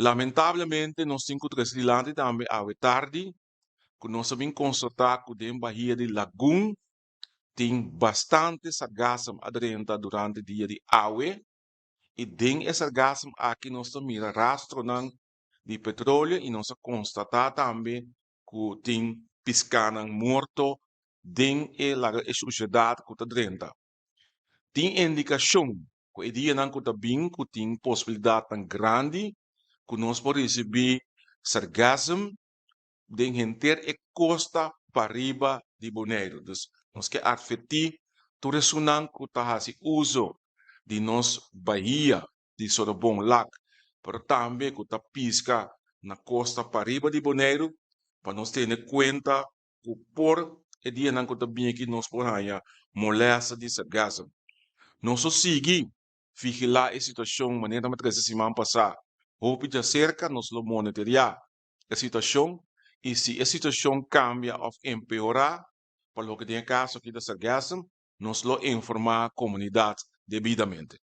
Lamentavelmente, nós temos que Sri também à tarde, que nós sabemos constatar que dentro da Bahia de Lagoon tem bastante sargassum adrenta durante o dia de aue, e dentro esse sargassum aqui nós também rastro de petróleo e nós constatar também que tem piscana morto dentro a sociedade que está adrenta. Tem indicação que o dia não está bem, que tem possibilidade tão grande que nós podemos receber sargassum de inteira e costa para riba de Bonaire. Então, nós que advertir tu ressonan que está se uso de nós Bahia de Sorobong Lac, pero também que está pisca na costa para riba de Bonaire, para nós ter em conta que por o dia não está bem aqui nós podemos molesta de sargassum. Nós só seguir vigilar a situação de maneira que essa semana passada. Houve de cerca, nós lo monitorear a situação e se a situação cambia ou empeorar, para o que tem caso aqui da sargassum, nós lo informar a comunidade devidamente.